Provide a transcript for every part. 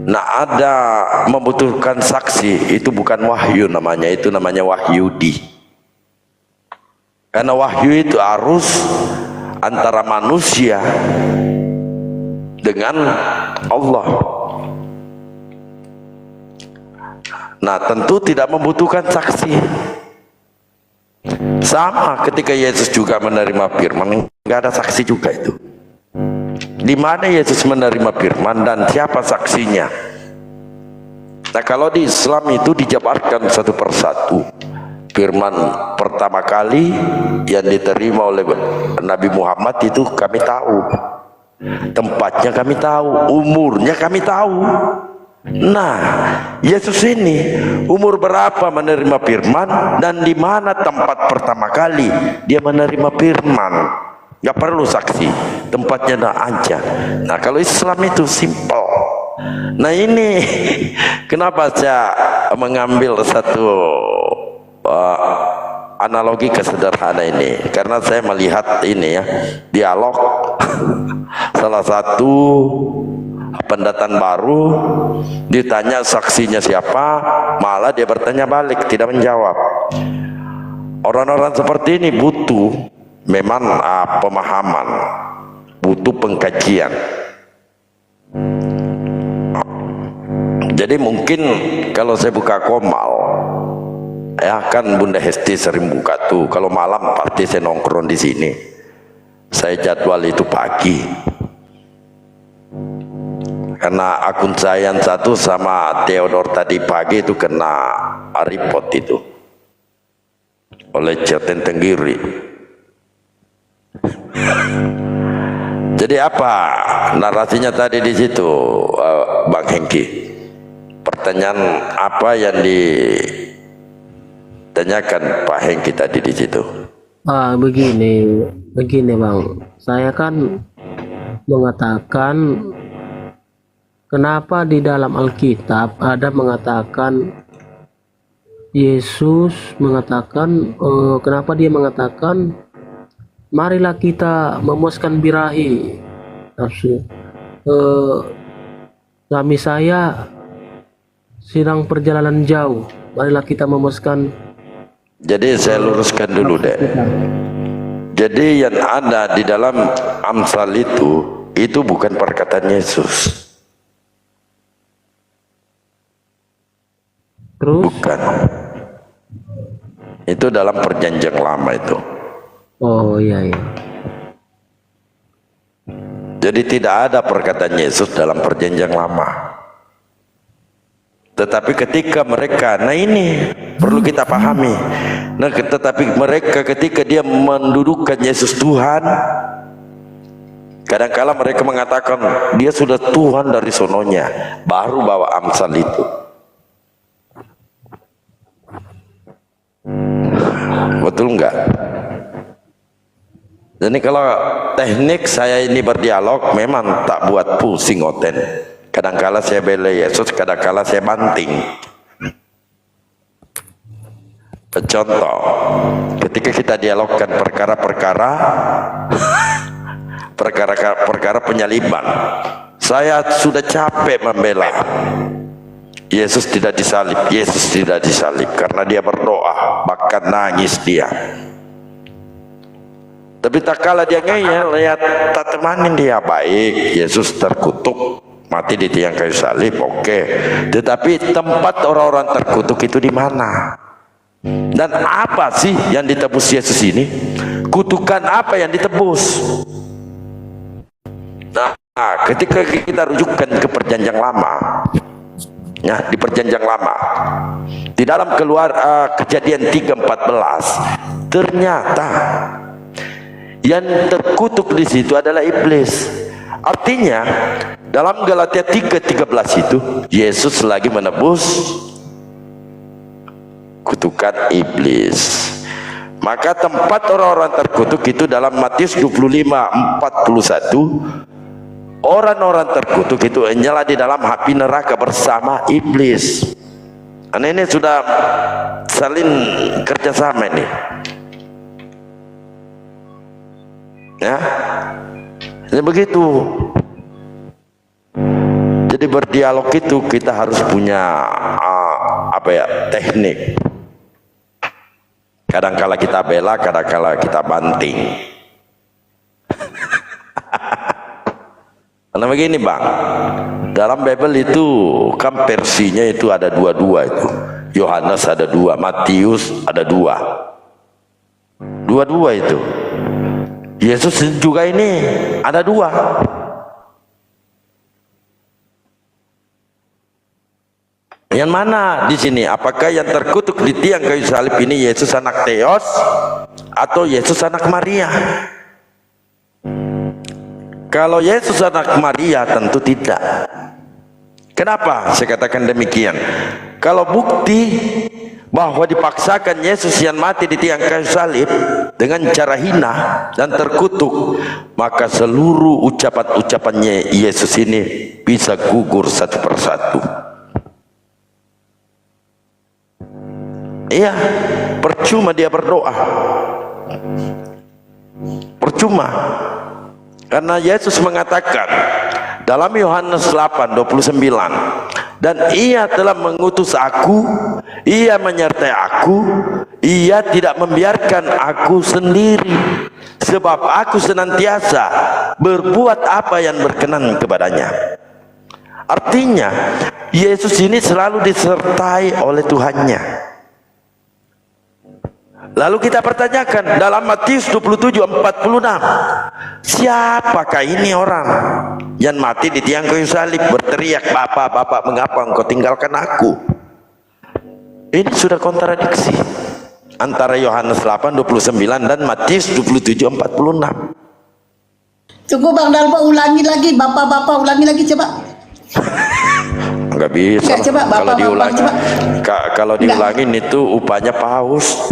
Nah, ada membutuhkan saksi, itu bukan wahyu namanya, itu namanya wahyudi. Karena wahyu itu harus antara manusia dengan Allah. Nah, tentu tidak membutuhkan saksi. Sama ketika Yesus juga menerima firman, nggak ada saksi juga itu. Di mana Yesus menerima firman dan siapa saksinya? Nah, kalau di Islam itu dijabarkan satu persatu. Firman pertama kali yang diterima oleh Nabi Muhammad itu kami tahu, tempatnya kami tahu, umurnya kami tahu. Nah, Yesus ini umur berapa menerima firman dan di mana tempat pertama kali dia menerima firman? Gak perlu saksi, tempatnya aja. Nah, kalau Islam itu simple. Nah, ini kenapa saya mengambil satu analogi kesederhana ini, karena saya melihat ini ya, dialog salah satu pendatang baru ditanya saksinya siapa, malah dia bertanya balik, tidak menjawab. Orang-orang seperti ini butuh memang pemahaman, butuh pengkajian. Jadi mungkin kalau saya buka Komal, ya kan Bunda Hesti sering buka tuh, kalau malam pasti saya nongkrong di sini. Saya jadwal itu pagi, karena akun saya yang satu sama Theodor tadi pagi itu kena report itu oleh Jateng Tenggiri. Jadi apa narasinya tadi di situ, Bang Hengki? Pertanyaan apa yang ditanyakan Pak Hengki tadi di situ? Begini Bang, saya kan mengatakan kenapa di dalam Alkitab ada mengatakan Yesus mengatakan kenapa dia mengatakan marilah kita memuaskan birahi nafsu, suami saya sedang perjalanan jauh, marilah kita memuaskan. Jadi saya luruskan dulu deh. Jadi yang ada di dalam Amsal itu bukan perkataan Yesus. Terus? Bukan. Itu dalam perjanjian lama itu. Oh iya. Jadi tidak ada perkataan Yesus dalam perjanjian lama. Tetapi ketika mereka, nah ini perlu kita pahami. Nah, tetapi mereka ketika dia mendudukkan Yesus Tuhan, kadangkala mereka mengatakan dia sudah Tuhan dari sononya, baru bawa Amsal itu. Betul enggak? Jadi kalau teknik saya ini berdialog memang tak buat pusing oten. Kadangkala saya bela Yesus, kadangkala saya banting. Contoh, ketika kita dialogkan perkara penyaliban, saya sudah capek membela Yesus tidak disalib, Yesus tidak disalib, karena dia berdoa, bahkan nangis dia. Tapi tak kala dia ngeyel, lihat tak temanin dia, baik, Yesus terkutuk, mati di tiang kayu salib, oke. Tetapi tempat orang-orang terkutuk itu di mana? Dan apa sih yang ditebus Yesus ini? Kutukan apa yang ditebus? Nah, ketika kita rujukkan ke perjanjian lama, ya, di perjanjian lama, di dalam Kejadian 3:14, ternyata yang terkutuk di situ adalah iblis. Artinya dalam Galatia 3:13 itu Yesus lagi menebus kutukan iblis. Maka tempat orang-orang terkutuk itu dalam Matius 25:41, orang-orang terkutuk itu hanyalah di dalam api neraka bersama iblis. Karena ini sudah saling kerjasama ini, ya. Jadi begitu. Jadi Jadi berdialog itu kita harus punya teknik. Kadangkala kita bela, kadangkala kita banting. Karena begini bang, dalam Bible itu kan versinya itu ada dua-dua itu. Yohanes ada dua, Matius ada dua. Dua-dua itu. Yesus juga ini ada dua. Yang mana di sini? Apakah yang terkutuk di tiang kayu salib ini Yesus anak Theos atau Yesus anak Maria? Kalau Yesus anak Maria tentu tidak. Kenapa saya katakan demikian? Kalau bukti bahwa dipaksakan Yesus yang mati di tiang kayu salib dengan cara hina dan terkutuk, maka seluruh ucapan-ucapannya Yesus ini bisa gugur satu persatu. Iya, percuma dia berdoa, percuma, karena Yesus mengatakan dalam Yohanes 8:29, dan ia telah mengutus aku, ia menyertai aku, ia tidak membiarkan aku sendiri, sebab aku senantiasa berbuat apa yang berkenan kepadanya. Artinya Yesus ini selalu disertai oleh Tuhannya. Lalu kita pertanyakan dalam Matius 27:46, siapakah ini orang yang mati di tiang kayu salib berteriak, "Bapa, Bapa, mengapa engkau tinggalkan aku?" Ini sudah kontradiksi antara Yohanes 8:29 dan Matius 27:46. Tunggu Bang Dalbo, ulangi lagi, Bapak ulangi lagi coba. Enggak bisa. Coba, kalau diulangi, coba. Kalau diulangin itu upahnya paus.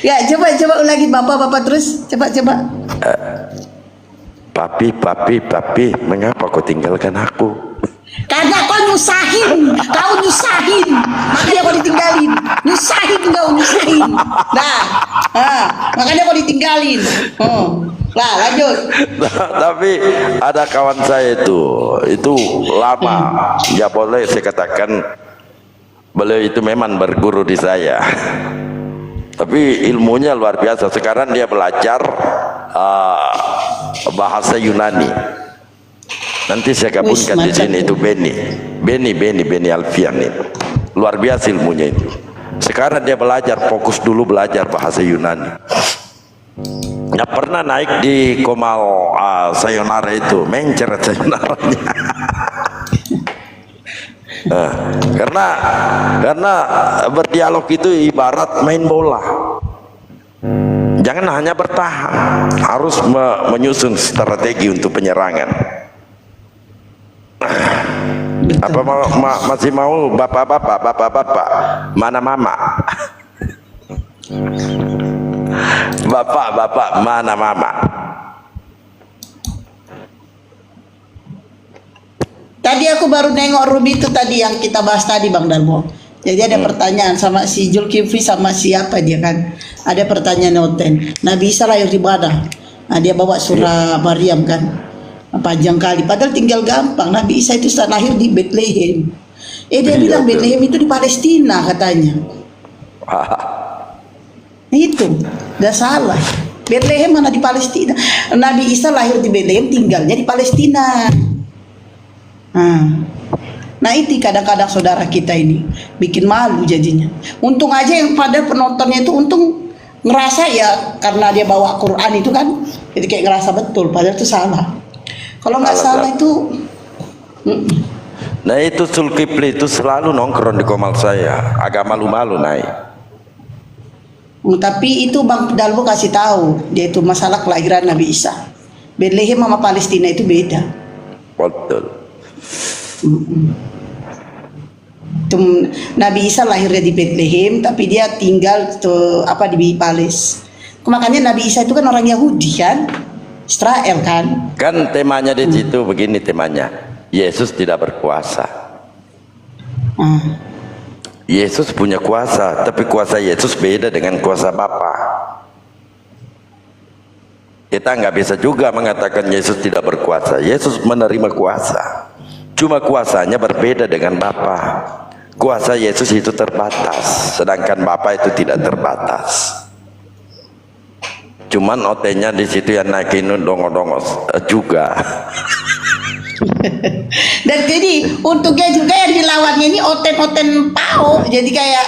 Ya coba ulangi Bapak terus coba. Papi, mengapa kau tinggalkan aku? Karena kau nyusahin, makanya kau ditinggalin. Nyusahin. Nah, makanya kau ditinggalin. Nah, lanjut. Tapi ada kawan saya itu lama, ya boleh saya katakan beliau itu memang berguru di saya. Tapi ilmunya luar biasa. Sekarang dia belajar bahasa Yunani. Nanti saya gabungkan di sini itu Beni Alfian itu. Luar biasa ilmunya itu. Sekarang dia belajar, fokus dulu belajar bahasa Yunani. Nggak pernah naik di Komal Sayonara itu, mencret sayonaranya. Karena berdialog itu ibarat main bola. Jangan hanya bertahan, harus menyusun strategi untuk penyerangan. Apa masih mau bapak mana mama? Bapak mana mama? Tadi aku baru nengok room itu tadi yang kita bahas tadi Bang Dalbo. Jadi ada pertanyaan sama si Zulkifli sama siapa dia kan. Ada pertanyaan noten. Nabi Isa lahir di mana? Nah, dia bawa surah Maryam kan. Panjang kali. Padahal tinggal gampang. Nabi Isa itu lahir di Bethlehem. Dia bilang Bethlehem itu di Palestina katanya. Itu udah salah. Bethlehem mana di Palestina? Nabi Isa lahir di Bethlehem, tinggalnya di Palestina. Nah itu kadang-kadang saudara kita ini bikin malu jadinya. Untung aja yang pada penontonnya itu untung ngerasa ya, karena dia bawa Quran itu kan, jadi kayak ngerasa betul, padahal itu salah. Kalau nggak salah itu. Nah itu Zulkifli itu selalu nongkrong di Komal saya, agak malu-malu naik. Tapi itu Bang Dalbo kasih tahu, dia itu masalah kelahiran Nabi Isa. Bethlehem sama Palestina itu beda. Betul. Nabi Isa lahirnya di Bethlehem, tapi dia tinggal di Palis. Makanya Nabi Isa itu kan orang Yahudi kan, Israel kan. Kan temanya di situ begini temanya, Yesus tidak berkuasa. Yesus punya kuasa, tapi kuasa Yesus beda dengan kuasa Bapa. Kita nggak bisa juga mengatakan Yesus tidak berkuasa. Yesus menerima kuasa, cuma kuasanya berbeda dengan Bapa. Kuasa Yesus itu terbatas, sedangkan Bapa itu tidak terbatas. Cuman otenya di situ yang naikin dongo-dongo juga. Dan jadi untungnya juga yang dilawannya ini oten-oten pao, jadi kayak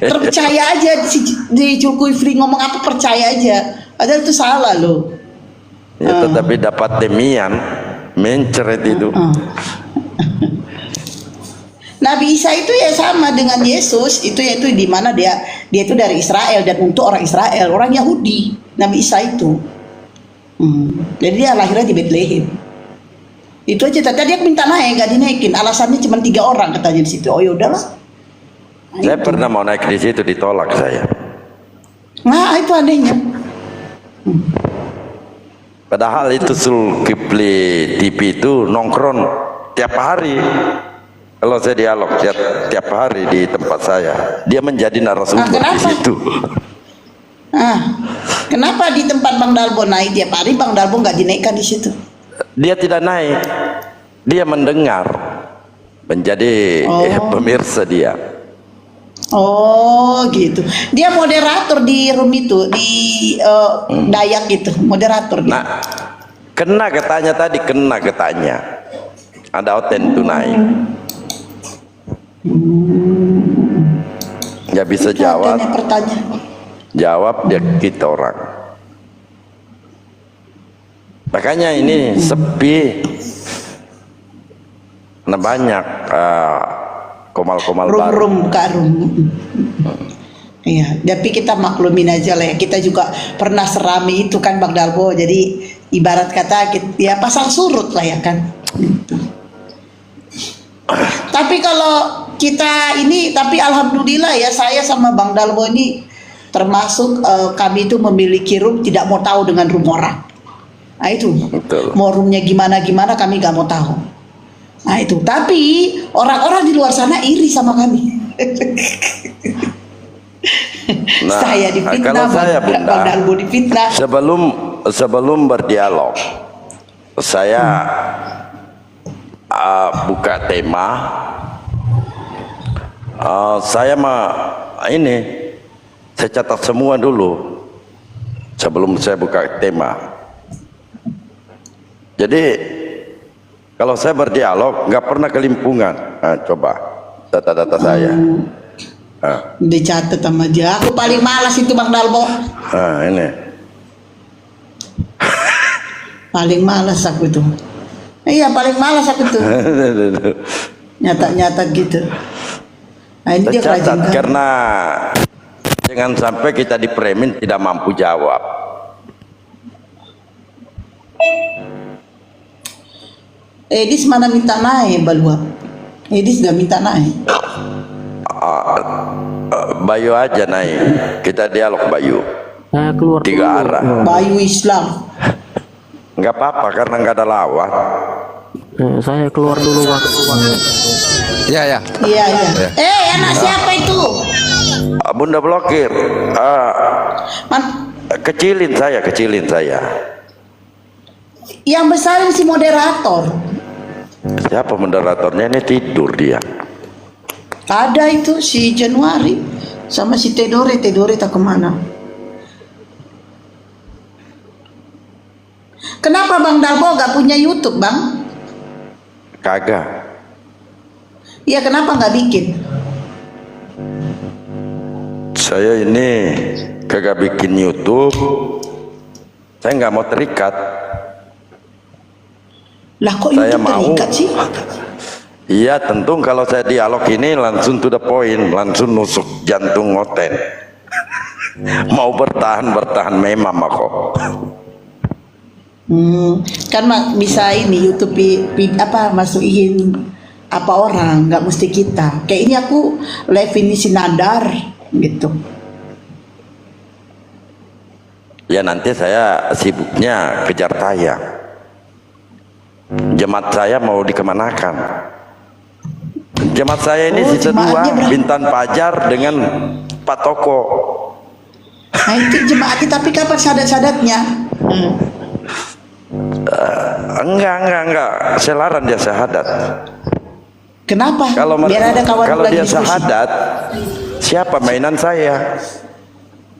terpercaya aja di Julkui Free ngomong apa percaya aja, padahal itu salah loh. Ya, tetapi dapat demian mencret itu. Nabi Isa itu ya sama dengan Yesus, itu yaitu di mana dia itu dari Israel dan untuk orang Israel, orang Yahudi. Nabi Isa itu. Jadi dia lahirnya di Bethlehem. Itu aja. Tadi aku minta naik, gak dinaikin. Alasannya cuma 3 orang katanya di situ. Oh ya udahlah. Saya pernah mau naik di situ, ditolak saya. Nah itu anehnya. Padahal itu Zulkifli TV itu nongkrong tiap hari. Kalau saya dialog tiap hari di tempat saya, dia menjadi narasumber di situ. Kenapa di tempat Bang Dalbo naik tiap hari, Bang Dalbo nggak dinaikkan di situ? Dia tidak naik, dia mendengar, menjadi pemirsa dia. Oh gitu. Dia moderator di room itu, di Dayak gitu, moderator. Nah, kena ketanya tadi, kena ketanya. Ada oten itu naik. Nggak bisa jawab. Jawab dia kita orang. Makanya ini sepi. Nah banyak komal-komal baru. Iya, tapi kita maklumin aja lah ya. Kita juga pernah serami itu kan Bang Dalbo. Jadi ibarat kata ya pasang surut lah ya kan. Tapi kalau kita ini, tapi alhamdulillah ya, saya sama Bang Dalbo ini termasuk kami itu memiliki room tidak mau tahu dengan room orang. Nah itu, betul. Mau roomnya gimana kami gak mau tahu. Nah itu, tapi orang-orang di luar sana iri sama kami. Nah, saya difitnah, kalau saya Bunda, Bang Dalbo difitnah. Sebelum berdialog, saya buka tema. Saya saya catat semua dulu sebelum saya buka tema. Jadi kalau saya berdialog nggak pernah kelimpungan. Coba data-data saya. Dicatat sama dia. Aku paling malas itu Bang Dalbo. Ini. Paling malas aku tuh. Iya paling malas aku tuh. Nyata-nyata gitu. Nah, ini dia catat karena jangan sampai kita dipremin tidak mampu jawab. Edis mana minta naik Baluap? Edis gak minta naik. Bayu aja naik. Kita dialog Bayu. Saya keluar 3 arah. Bayu Islam. Nggak apa-apa karena nggak ada lawan. Saya keluar dulu waktu. Iya. Anak siapa itu? Bunda blokir. Kecilin saya. Yang besarin si moderator. Siapa moderatornya? Ini tidur dia. Ada itu si Januari sama si Tedore tak kemana? Kenapa Bang Dalbo gak punya YouTube Bang? Kagak. Iya kenapa nggak bikin? Saya ini kagak bikin YouTube. Saya nggak mau terikat. Lah kok saya YouTube mau terikat sih? Iya tentu kalau saya dialog ini langsung to the point, langsung nusuk jantung ngoten. Mau bertahan memang kok. Kan bisa ini YouTube masukin apa orang, nggak mesti kita. Kayak ini aku live ini Sinandar gitu. Ya nanti saya sibuknya kejar tayang. Jemaat saya mau dikemanakan? Jemaat saya ini sisa 2, Bintan Pajar dengan Pak Toko. Nah itu jemaatnya, tapi kapan sadat-sadatnya? Enggak. Saya larang dia syahadat. Kenapa? Kalau Biar ada kawan kalau lagi dia diskusi. syahadat, siapa mainan saya?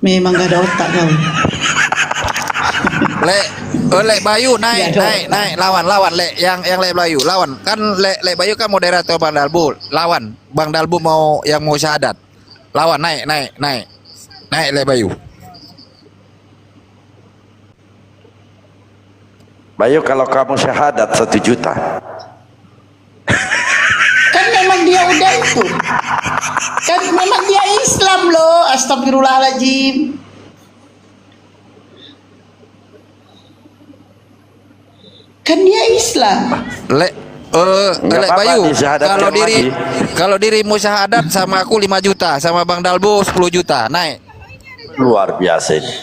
Memang gak ada otak kau. Lek Bayu naik Ya, naik lawan Lek yang Lek Bayu lawan kan Lek Bayu kan moderator Bang Dalbu lawan Bang Dalbu mau yang mau syahadat lawan naik Lek Bayu. Bayu, kalau kamu syahadat 1 juta. Kan memang dia udah itu. Kan memang dia Islam loh. Astagfirullahaladzim. Kan dia Islam. Lek Nggak Lek apa-apa, Bayu disyahadatkan lagi. kalau dirimu syahadat sama aku 5 juta sama Bang Dalbu 10 juta naik. Luar biasa ini.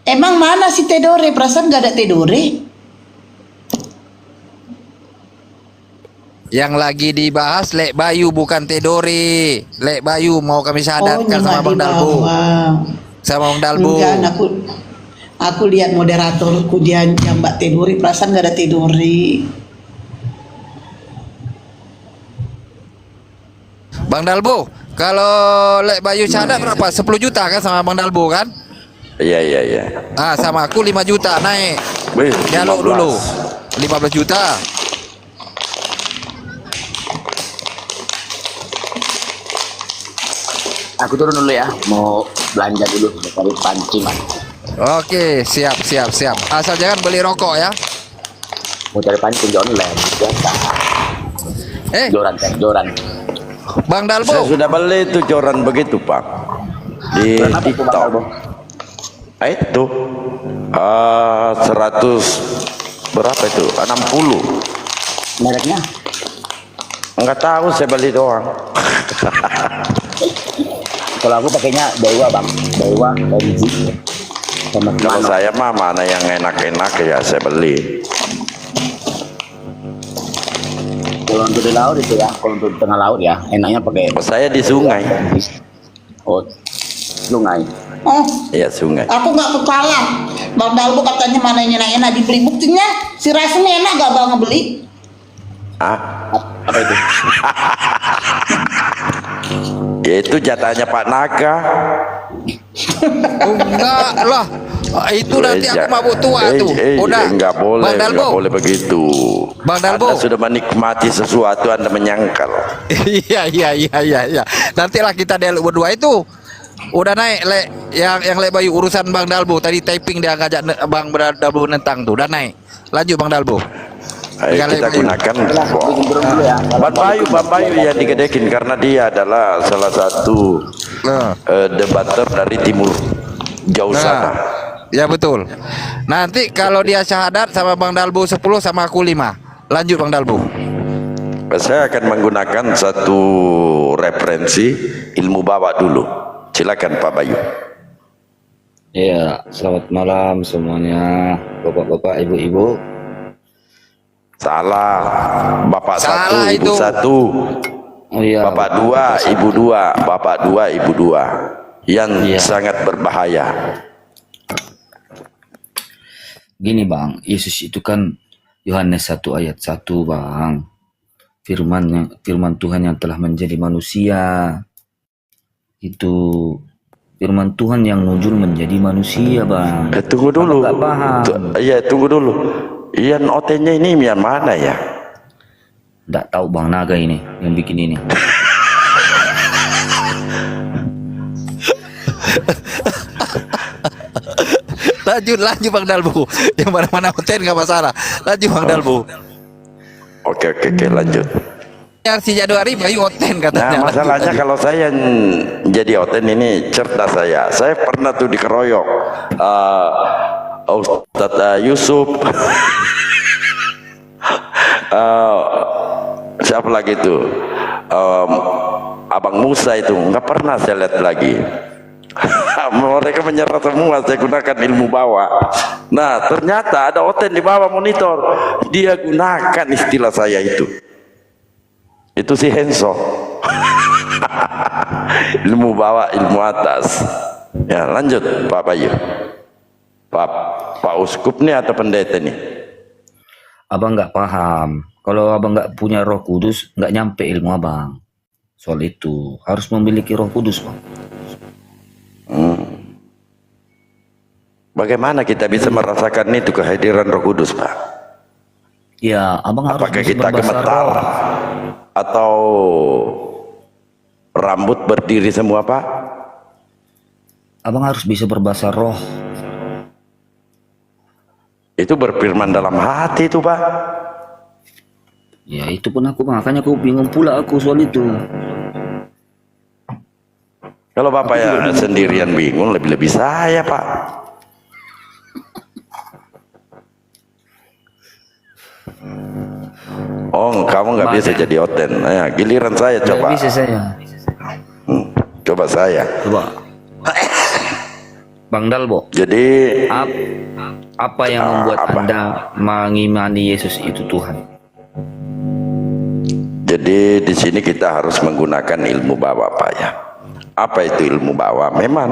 Emang mana si Tedore? Perasaan gak ada Tedore. Yang lagi dibahas Lek Bayu bukan Tedori. Lek Bayu mau kami syahadatkan sama Bang Dalbu. Sama Bang Dalbu. Enggak, aku lihat moderatorku dia jambak Tedore. Perasaan gak ada Tedore. Bang Dalbu, kalau Lek Bayu syahadat berapa? 10 juta kan sama Bang Dalbu kan? Iya. Ah, sama aku 5 juta naik. Wih, Dialog 15. dulu. 15 juta. Aku turun dulu ya, mau belanja dulu, mau cari pancing. Oke, siap. Asal jangan beli rokok ya. Mau cari pancing di online, biasa. Joran. Bang Saya Dalbu, sudah beli itu joran begitu, Pak. Di Joran apa itu, Bang TikTok. Dalbo? Itu 100 berapa itu? 60. Mereknya? Enggak tahu, saya beli doang. Kalau aku pakainya Dewa bang, Dewa dari G. Sama Kalau Shimano. saya mah mana yang enak-enak ya saya beli. Kalau untuk di laut itu ya, kalau untuk tengah laut ya, enaknya pakai. Saya di sungai. Oh, sungai. Oh, Iya, sungai. aku nggak kalah. Bang Dalbo katanya mana yang enak-enak dibeli. Buktinya si rasanya enak gak bang ngebeli? Apa itu? Ya itu jatahnya Pak Naga. oh, enggak lah. Itu nanti aku mabuk tua tuh. Udah. Enggak boleh, Bang Dalbo. enggak boleh begitu. Bang Dalbo. Anda sudah menikmati sesuatu, Anda menyangkal. Iya. Nantilah kita dialog berdua itu. Udah naik Lek yang Lek Bayu urusan Bang Dalbo tadi typing dia ngajak Bang Dalbo nentang tuh. Udah naik. Lanjut Bang Dalbo. Ayo Tinggal kita Lek Bayu. gunakan Bikin turun dulu ya. Bang Bayu yang digedekin karena dia adalah salah satu Nah. debater dari timur jauh sana. Ya betul. Nanti kalau dia syahadat sama Bang Dalbo 10 sama aku 5. Lanjut Bang Dalbo. Saya akan menggunakan satu referensi ilmu bawa dulu. Silakan Pak Bayu. Iya, selamat malam semuanya, bapak-bapak, ibu-ibu. Salah, Bapak Salah 1, Ibu itu. 1, Oh iya, Bapak 2, Ibu 2, Bapak 2, Ibu 2, yang Iya. sangat berbahaya. Gini bang, Yesus itu kan Yohanes 1 ayat 1 bang. Firman Tuhan yang telah menjadi manusia. Itu firman Tuhan yang muncul menjadi manusia bang. Tunggu dulu. Nggak paham. Iya, tunggu dulu. Ian OT-nya ini yang mana ya? Nggak tahu bang, Naga ini yang bikin ini. Lanjut Bang Dalbo. Yang mana-mana hotel nggak masalah. Lanjut Bang Dalbo. Oke, lanjut. Yang si Januari Bayu hotel katanya. Nah, masalahnya kalau saya jadi OT ini cerdas saya. Saya pernah tuh dikeroyok Ustadz Yusuf. Siapa lagi tuh? Abang Musa itu nggak pernah saya lihat lagi. Mereka menyerah semua. Saya gunakan ilmu bawah. Nah, ternyata ada OT di bawah monitor. Dia gunakan istilah saya itu. Itu si Henso. Ilmu bawah, ilmu atas. Ya, lanjut Pak Bayu. Pak Uskup nih atau pendeta nih? abang nggak paham. Kalau abang nggak punya Roh Kudus, nggak nyampe ilmu abang. Soal itu harus memiliki Roh Kudus, bang. Bagaimana kita bisa merasakan itu kehadiran Roh Kudus, Pak? Ya, abang harus Apakah bisa kita berbahasa gemetar roh. atau rambut berdiri semua, Pak? Abang harus bisa berbahasa roh. Itu berfirman dalam hati itu, Pak. Ya itu pun aku, makanya aku bingung pula aku soal itu. Kalau Bapak ya sendirian bingung, lebih-lebih saya, Pak. Oh, kamu nggak bisa jadi oten. Ya, giliran saya Nggak coba. bisa saya. Coba saya. Coba. Bang Dalbo, Jadi apa yang membuat Anda mengimani Yesus itu Tuhan? Jadi di sini kita harus menggunakan ilmu bawah, Pak ya. Apa itu ilmu bawah? Memang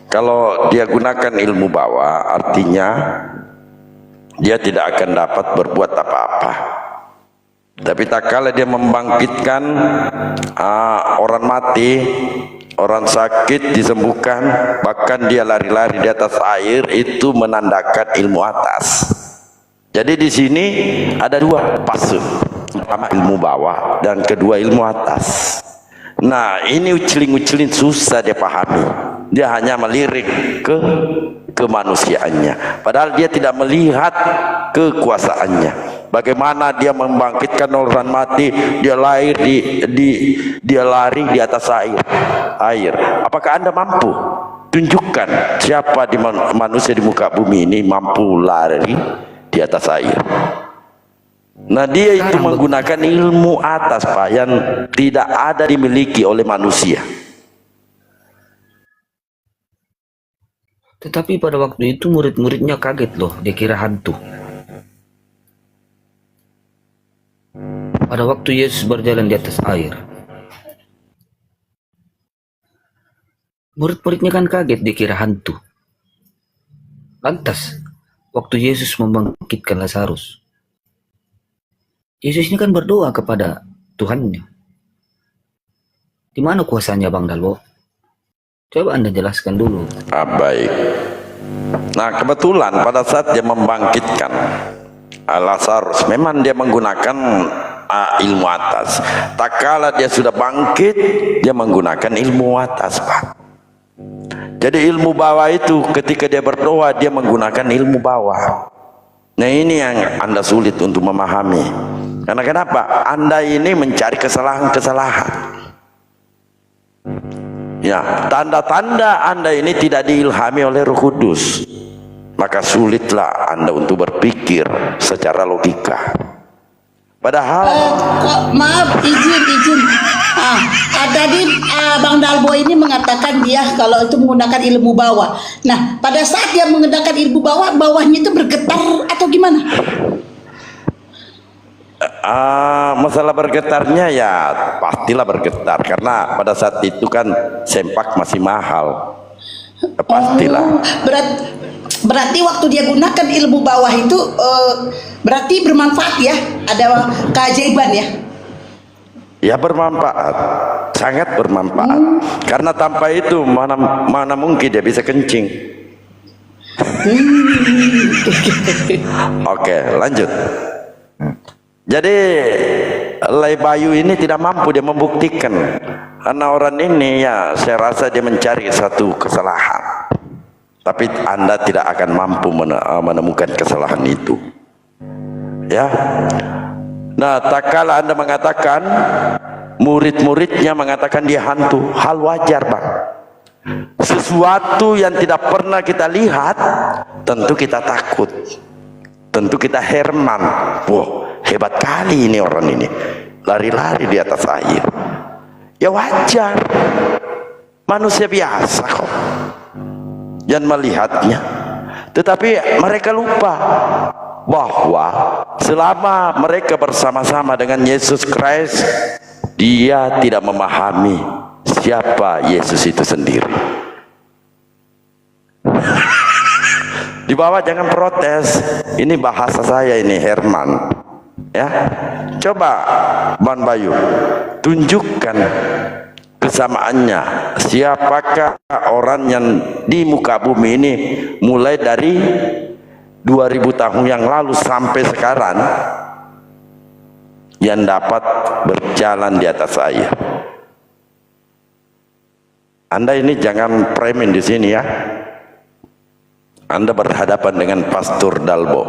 kalau dia gunakan ilmu bawah, artinya dia tidak akan dapat berbuat apa-apa. Tapi tak kala dia membangkitkan orang mati, orang sakit disembuhkan, bahkan dia lari-lari di atas air, itu menandakan ilmu atas. Jadi di sini ada dua fase, pertama ilmu bawah dan kedua ilmu atas. Nah, ini uceling-uceling susah dia pahami. Dia hanya melirik ke kemanusiaannya, padahal dia tidak melihat kekuasaannya. Bagaimana dia membangkitkan orang mati, dia dia lari di atas air. Apakah Anda mampu tunjukkan siapa di manusia di muka bumi ini mampu lari di atas air? Nah, dia itu menggunakan ilmu atas, Pak, yang tidak ada dimiliki oleh manusia. Tetapi pada waktu itu murid-muridnya kaget loh, dia kira hantu. Pada waktu Yesus berjalan di atas air, murid-muridnya kan kaget, dia kira hantu. Lantas, waktu Yesus membangkitkan Lazarus, Yesus ini kan berdoa kepada Tuhannya. Di mana kuasanya, Bang Dalbo? Coba Anda jelaskan dulu. Baik. Nah, kebetulan pada saat dia membangkitkan Lazarus, memang dia menggunakan ilmu atas. Tak kala dia sudah bangkit, dia menggunakan ilmu atas, Pak. Jadi ilmu bawah itu ketika dia berdoa, dia menggunakan ilmu bawah. Nah, ini yang Anda sulit untuk memahami. Karena kenapa? Anda ini mencari kesalahan-kesalahan. Ya, tanda-tanda Anda ini tidak diilhami oleh Roh Kudus, maka sulitlah Anda untuk berpikir secara logika. Padahal Maaf, izin. Tadi Bang Dalbo ini mengatakan dia kalau itu menggunakan ilmu bawah. Nah, pada saat dia menggunakan ilmu bawah, bawahnya itu bergetar atau gimana? masalah bergetarnya ya pastilah bergetar, karena pada saat itu kan sempak masih mahal. Pastilah. Berarti waktu dia gunakan ilmu bawah itu berarti bermanfaat ya, ada keajaiban ya. Ya, bermanfaat, sangat bermanfaat. Karena tanpa itu mana mungkin dia bisa kencing. Oke, lanjut. Jadi Lay Bayu ini tidak mampu dia membuktikan, karena orang ini ya saya rasa dia mencari satu kesalahan, tapi Anda tidak akan mampu menemukan kesalahan itu, ya. Nah, tak kala Anda mengatakan, murid-muridnya mengatakan dia hantu, hal wajar, Bang. Sesuatu yang tidak pernah kita lihat, tentu kita takut, tentu kita herman. Wah, hebat kali ini orang ini, lari-lari di atas air. Ya wajar, manusia biasa kok yang melihatnya. Tetapi mereka lupa bahwa selama mereka bersama-sama dengan Yesus Kristus, dia tidak memahami siapa Yesus itu sendiri. Di bawah jangan protes. Ini bahasa saya ini, Herman. Ya, coba Bang Bayu tunjukkan kesamaannya. Siapakah orang yang di muka bumi ini mulai dari 2000 tahun yang lalu sampai sekarang yang dapat berjalan di atas air? Anda ini jangan premen di sini ya. Anda berhadapan dengan Pastor Dalbo.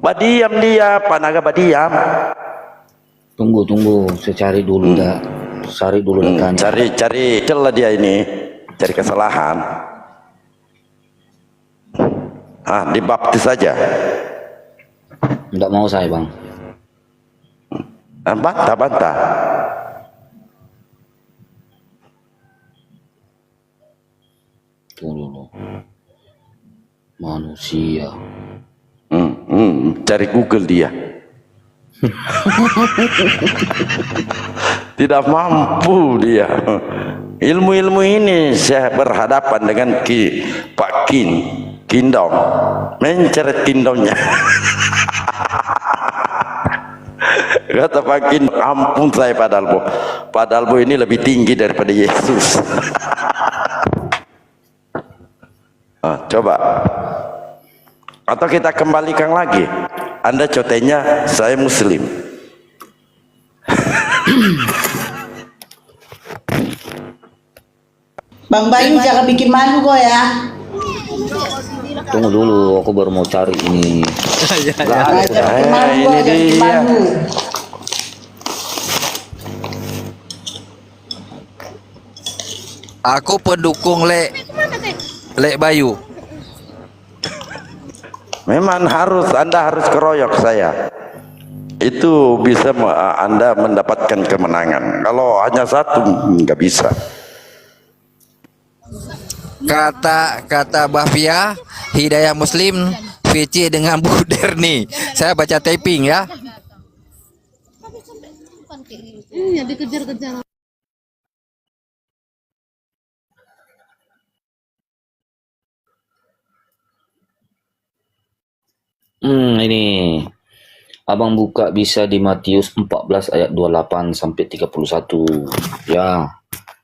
Badiam dia, Panaga badiam. Tunggu, saya cari dulu dah. Cari dulu dah. Cari celah dia ini, cari kesalahan. Dibaptis saja. Enggak mau saya, Bang. Bantah. Tunggu dulu. Manusia. Cari Google dia. Tidak mampu dia. Ilmu-ilmu ini saya berhadapan dengan Pak Kindong, menceret Kindongnya. Kata Pak Kindong, ampun saya Pak Dalbo ini lebih tinggi daripada Yesus. Coba. Atau kita kembalikan lagi, Anda cotenya saya Muslim. Bang Bayu jangan bikin malu kok ya. Tunggu dulu, aku baru mau cari ini. Jangan bikin malu kok, jangan bikin malu. Aku pendukung Lek Bayu. Memang Anda harus keroyok saya. Itu bisa Anda mendapatkan kemenangan. Kalau hanya satu nggak bisa. Kata Bahfia, Hidayah Muslim VC dengan Bu Derni. Saya baca typing ya. Iya, dikejar-kejar. Ini Abang buka bisa di Matius 14 ayat 28 sampai 31. Ya,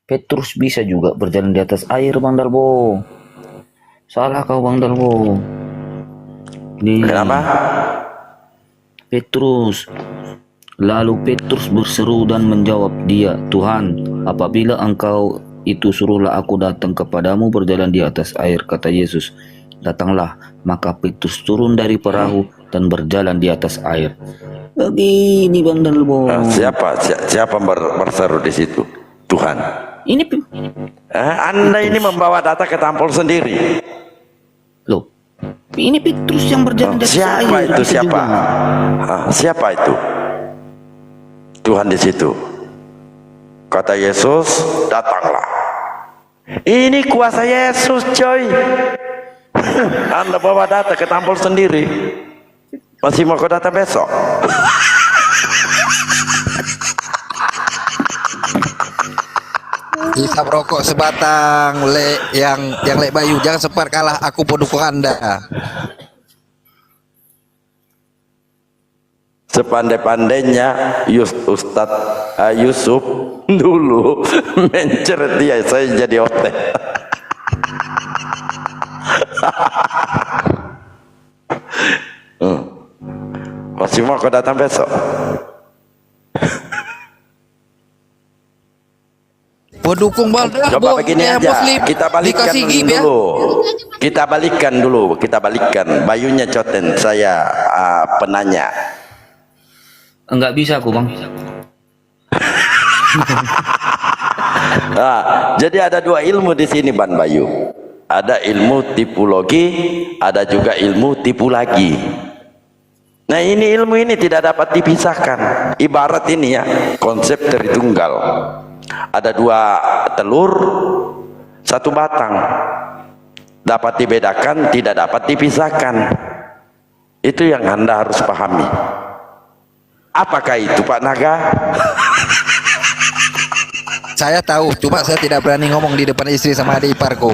Petrus bisa juga berjalan di atas air, Bang Dalbo. Salah kau, Bang Dalbo. Kenapa? Petrus. Lalu Petrus berseru dan menjawab dia, Tuhan, apabila engkau itu suruhlah aku datang kepadamu berjalan di atas air, kata Yesus. Datanglah, maka Petrus turun dari perahu dan berjalan di atas air. Begini Bang Dalbo. Siapa berseru di situ? Tuhan. Ini Anda ini membawa data ke tampol sendiri. loh, ini Petrus yang berjalan di atas air. Siapa itu? Siapa? Siapa itu? Tuhan di situ. Kata Yesus, datanglah. Ini kuasa Yesus, coy. Anda bawa data ke tampol sendiri. Masih mau ke data besok? Kita rokok sebatang yang Lek Bayu. Jangan sempat kalah, aku pendukung Anda. Sepandai-pandainya Ustadz Yusuf dulu menceret dia, saya jadi otek. Masih mau kau datang besok? Pendukung Balda. Coba begini aja, kita balikkan dulu. Kita balikkan. Bayunya coten, saya penanya. Enggak bisa aku, Bang. Jadi ada dua ilmu di sini, Ban Bayu. Ada ilmu tipologi, ada juga ilmu tipu lagi. Nah, ini ilmu ini tidak dapat dipisahkan. Ibarat ini ya, konsep Tritunggal. Ada dua telur, satu batang. Dapat dibedakan, tidak dapat dipisahkan. Itu yang Anda harus pahami. Apakah itu, Pak Naga? Saya tahu, cuma saya tidak berani ngomong di depan istri sama adik iparku.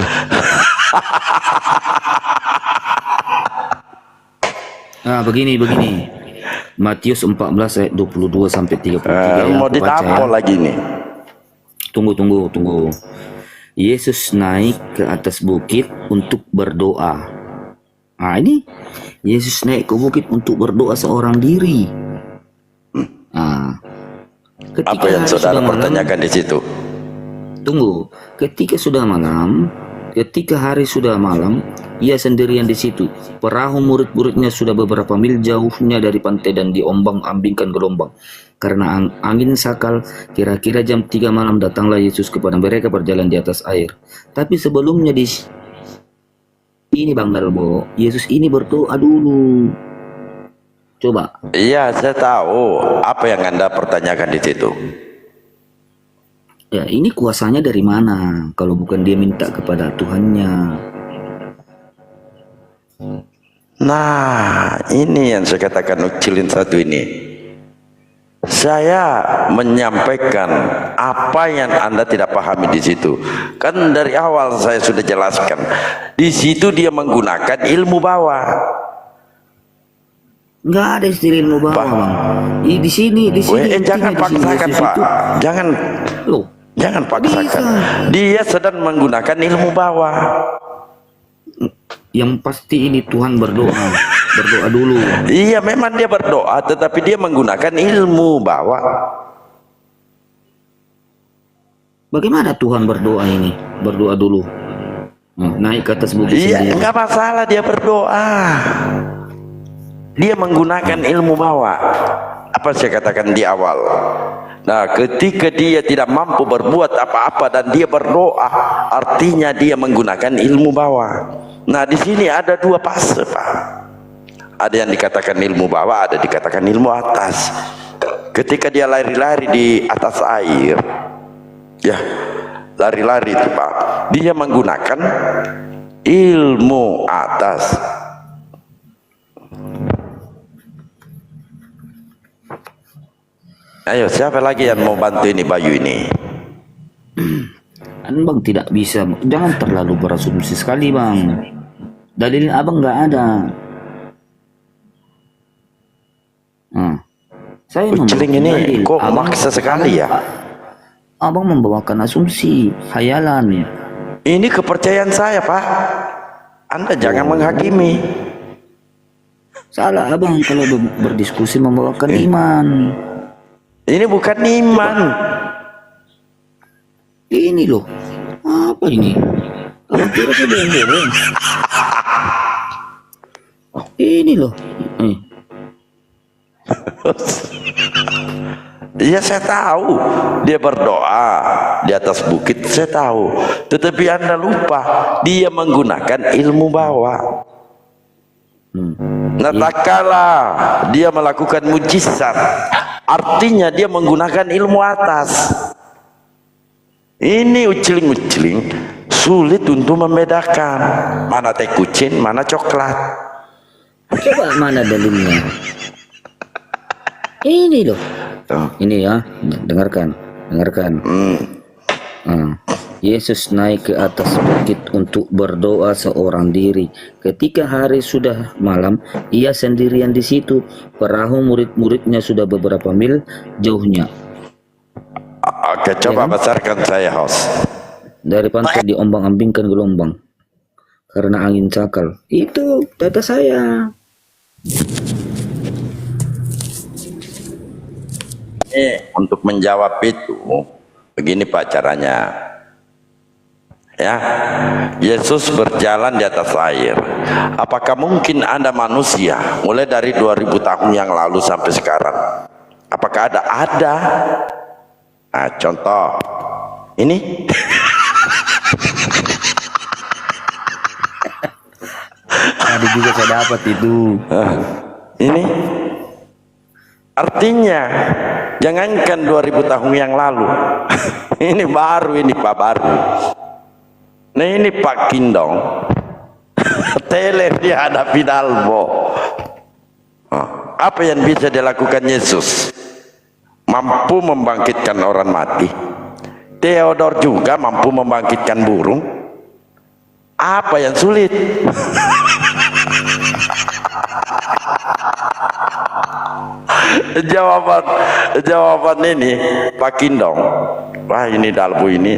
Nah, begini. Matius 14 ayat 22 sampai 33 ya, Mau aku baca ditampol ya. lagi nih. Tunggu. Yesus naik ke atas bukit untuk berdoa. Nah, ini Yesus naik ke bukit untuk berdoa seorang diri. Nah, ketika Apa yang hari saudara sudah malam, pertanyakan di situ? tunggu, ketika hari sudah malam, ia sendirian di situ. Perahu murid-muridnya sudah beberapa mil jauhnya dari pantai dan diombang-ambingkan gelombang. Karena angin sakal, kira-kira jam 3 malam datanglah Yesus kepada mereka berjalan di atas air. Tapi sebelumnya ini Bang Darbo, Yesus ini berdoa dulu. Coba. Iya, saya tahu. Apa yang Anda pertanyakan di situ? Ya, ini kuasanya dari mana? Kalau bukan dia minta kepada Tuhannya. Nah, ini yang saya katakan ucilin satu ini. Saya menyampaikan apa yang Anda tidak pahami di situ. Kan dari awal saya sudah jelaskan. Di situ dia menggunakan ilmu bawah. Nggak ada istilah ilmu bawah, Bang. Di sini. Jangan paksakan, Pak. Loh, Jangan paksakan. Dia sedang menggunakan ilmu bawah. yang pasti ini Tuhan berdoa dulu. Iya, memang dia berdoa, tetapi dia menggunakan ilmu bawah. Bagaimana Tuhan berdoa ini? Berdoa dulu. Naik ke atas bukit Iya, sendiri. enggak masalah dia berdoa. Dia menggunakan ilmu bawah. Apa saya katakan di awal? Nah, ketika dia tidak mampu berbuat apa-apa dan dia berdoa, artinya dia menggunakan ilmu bawah. Nah, di sini ada dua fase, Pak. Ada yang dikatakan ilmu bawah, ada dikatakan ilmu atas. Ketika dia lari-lari di atas air, ya, lari-lari itu, Pak, dia menggunakan ilmu atas. Ayo, siapa lagi yang mau bantu ini Bayu ini? Bang tidak bisa, jangan terlalu berasumsi sekali, Bang. Dalil abang nggak ada. Saya Uceling ini dalil. kok maksa sekali ya? Abang membawakan asumsi, khayalan. Ini kepercayaan saya, Pak. Anda jangan menghakimi. Salah abang kalau berdiskusi membawakan iman. Ini bukan iman. Ini loh, apa ini? Abang kira saya bohong. Ini loh. Iya, saya tahu dia berdoa di atas bukit, saya tahu. Tetapi Anda lupa dia menggunakan ilmu bawah. Nah, tak kala dia melakukan mujizat, artinya dia menggunakan ilmu atas. Ini uceling-uceling sulit untuk membedakan mana teh kucing, mana coklat. Coba mana dalilnya? Ini loh. Ini ya, dengarkan. Yesus naik ke atas bukit untuk berdoa seorang diri. Ketika hari sudah malam, ia sendirian di situ. Perahu murid-muridnya sudah beberapa mil jauhnya. Oke, coba besarkan saya, host. Dari pantai diombang-ambingkan gelombang karena angin sakal. Itu kata saya. Untuk menjawab itu, begini Pak caranya. Ya, Yesus berjalan di atas air. Apakah mungkin Anda manusia mulai dari 2000 tahun yang lalu sampai sekarang? Apakah ada? Ada. Nah, contoh ini. Tadi juga saya dapat itu. Ini artinya jangankan 2000 tahun yang lalu. Ini baru, ini Pak, baru. Nah, ini Pak Kindong. Tele dia hadapi Dalbo. Apa yang bisa dilakukan Yesus? Mampu membangkitkan orang mati. Theodor juga mampu membangkitkan burung. Apa yang sulit? jawaban ini Pak Kindong. Wah, ini Dalbo ini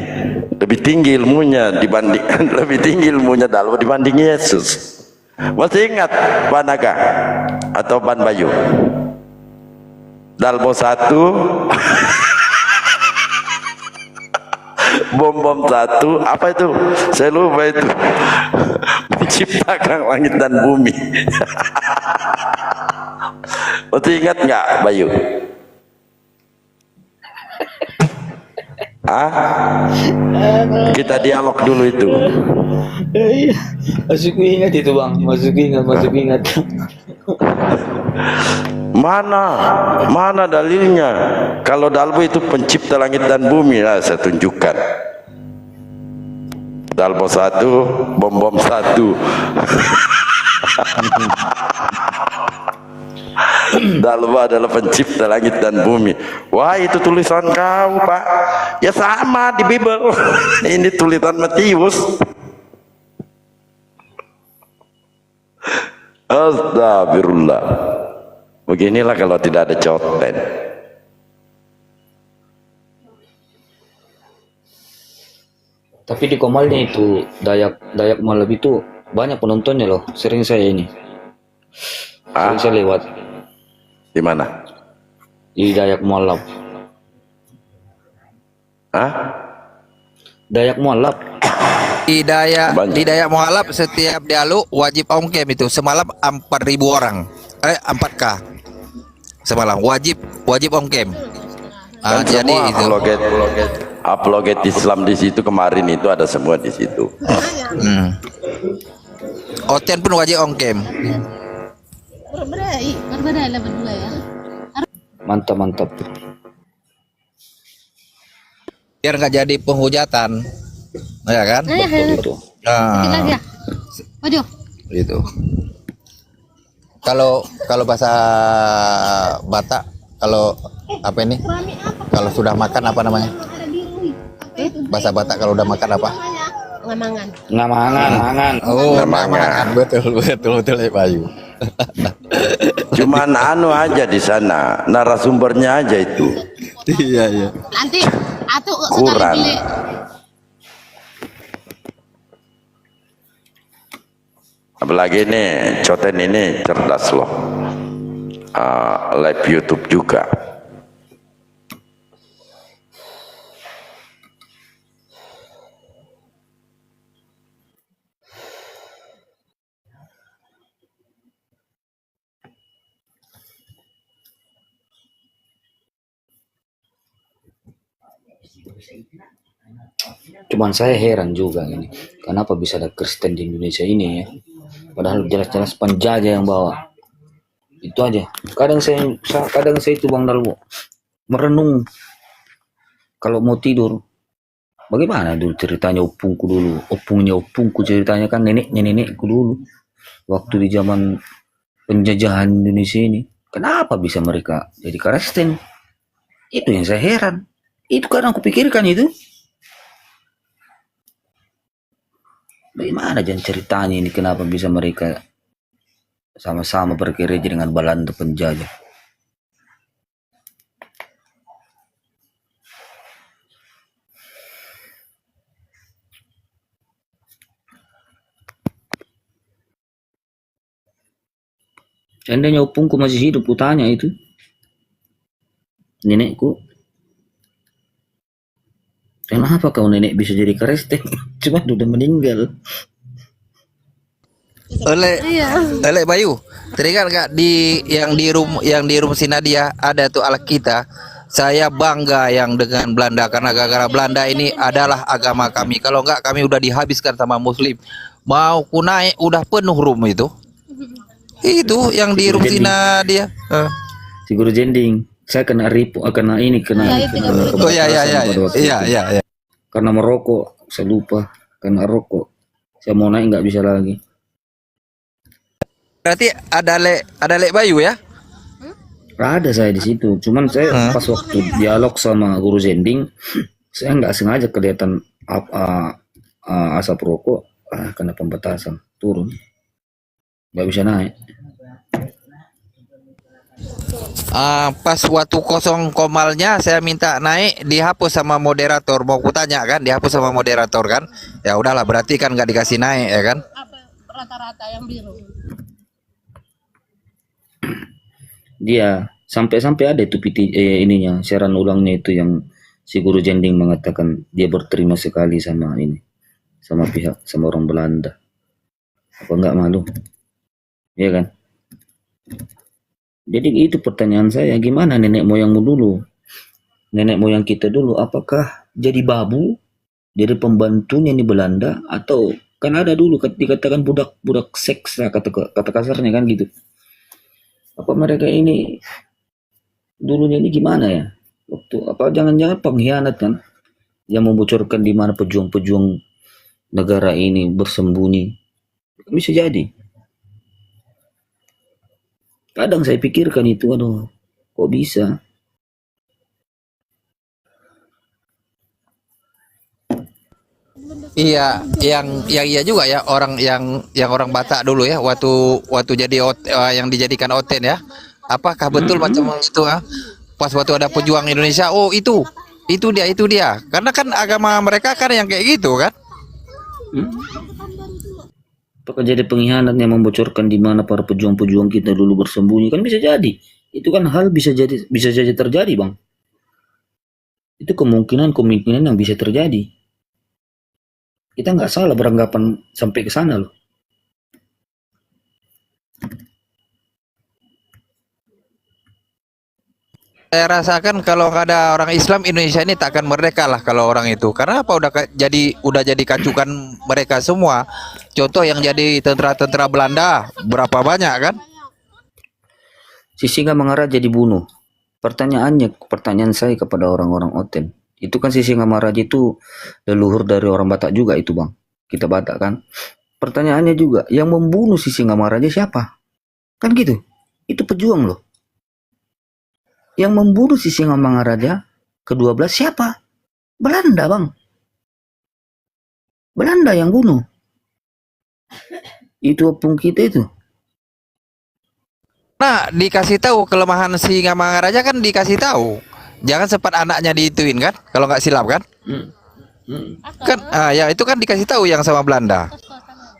lebih tinggi ilmunya dibanding lebih tinggi ilmunya Dalbo dibanding Yesus. Masih ingat Pak Naga atau Ban Bayu? Dalbo 1 bom 1 apa itu? Saya lupa itu. Menciptakan langit dan bumi. Masih ingat nggak Bayu? Kita dialog dulu itu. Masuk ingat itu bang, masuk ingat. Mana dalilnya? Kalau Dalbo itu pencipta langit dan bumi, nah, saya tunjukkan. Dalbo 1, bom 1. Dalbo adalah pencipta langit dan bumi. Wah, itu tulisan kau Pak. Ya sama di Bible. Ini tulisan Matius. Astagfirullah. Beginilah kalau tidak ada conten. Tapi di Komalnya itu Dayak Malab itu banyak penontonnya loh. Sering saya ini. Sering saya lewat. Di mana? Di Dayak Malab. Dayak Malab. Di Dayak Mualaf setiap dialog wajib ongkem itu semalam 4.000 orang. 4K. Semalam wajib ongkem. Dan Jadi semua itu. apologet Islam di situ kemarin itu ada semua di situ. Oten pun wajib ongkem. Berbeda lah berdua ya. Mantap. Biar nggak jadi penghujatan, ya kan? Betul itu. Dikit lagi ya. Maju. Itu. Kalau bahasa Batak, kalau apa ini? Kalau sudah makan apa namanya? Bahasa Batak kalau udah makan apa? Ngamangan. Ngamangan. Oh, Ngamangan. Betul Bayu. Cuman aja di sana, narasumbernya aja itu. Iya. Nanti atuh Kurang. sekali beli. Apalagi ini Coten ini cerdas loh. Live YouTube juga. Cuman saya heran juga ini, kenapa bisa ada Kristen di Indonesia ini ya? Padahal jelas-jelas penjajah yang bawa. Itu aja. Kadang saya itu Bang Dalwo merenung kalau mau tidur. Bagaimana dulu ceritanya opungku ceritanya kan nenekku dulu. Waktu di zaman penjajahan Indonesia ini, kenapa bisa mereka jadi Kristen? Itu yang saya heran. Itu kadang aku pikirkan itu. Bagaimana jangan ceritanya ini kenapa bisa mereka sama-sama bergereja dengan Belanda penjajah? Seandainya opungku masih hidup, kutanya itu nenekku, kenapa kau nenek bisa jadi Kristen? Cuma udah meninggal. Oleh Bayu, teringat nggak yang di room si Nadia ada tuh Alkitab. Saya bangga yang dengan Belanda karena gara-gara Belanda ini adalah agama kami. Kalau enggak kami udah dihabiskan sama Muslim. Mau ku naik udah penuh room itu. Itu yang di room si Nadia. Si Guru Jending, saya kena Oh iya. karena merokok, saya lupa karena rokok. Saya mau naik nggak bisa lagi. Berarti ada Lek Bayu ya? Ada saya di situ. Cuman saya pas waktu dialog sama Guru Jending, saya nggak sengaja kelihatan asap rokok. kena pembatasan, turun, nggak bisa naik. Pas waktu kosong komalnya saya minta naik, dihapus sama moderator. Mau kutanya kan, dihapus sama moderator kan? Ya udahlah, berarti kan nggak dikasih naik ya kan? Apa rata-rata yang biru? Dia sampai-sampai ada itu ininya siaran ulangnya itu yang si guru Jending mengatakan dia berterima sekali sama ini, sama orang Belanda. Apa nggak malu? Iya kan? Jadi itu pertanyaan saya, gimana nenek moyangmu dulu? Nenek moyang kita dulu, apakah jadi babu, jadi pembantunya di Belanda, atau kan ada dulu dikatakan budak seks lah, kata kasarnya kan gitu. Apa mereka ini dulunya ini gimana ya? Waktu apa jangan-jangan pengkhianat kan yang membocorkan di mana pejuang-pejuang negara ini bersembunyi. Bisa jadi. Kadang saya pikirkan itu, aduh, kok bisa? Iya, yang iya juga ya orang yang orang Batak dulu ya, waktu jadi yang dijadikan oten ya. Apakah betul macam itu ah? Pas waktu ada pejuang Indonesia, oh itu dia. Karena kan agama mereka kan yang kayak gitu kan. Apakah jadi pengkhianat yang membocorkan di mana para pejuang-pejuang kita dulu bersembunyi? Kan bisa jadi. Itu kan hal bisa jadi terjadi, Bang. Itu kemungkinan yang bisa terjadi. Kita nggak salah beranggapan sampai ke sana loh. Saya rasakan kalau nggak ada orang Islam, Indonesia ini tak akan merdeka lah kalau orang itu. Karena apa udah jadi kacukan mereka semua. Contoh yang jadi tentara-tentara Belanda berapa banyak kan? Si Singamangaraja dibunuh. Pertanyaan saya kepada orang-orang Oten. Itu kan si Singamangaraja itu leluhur dari orang Batak juga itu, Bang. Kita Batak kan. Pertanyaannya juga, yang membunuh si Singamangaraja siapa? Kan gitu. Itu pejuang loh. Yang membunuh si Singamangaraja ke-12 siapa? Belanda, Bang. Belanda yang bunuh. Itu opung kita itu. Nah, dikasih tahu kelemahan si Singamangaraja kan dikasih tahu. Jangan sempat anaknya diituin kan, kalau nggak silap kan? Kan, ya itu kan dikasih tahu yang sama Belanda.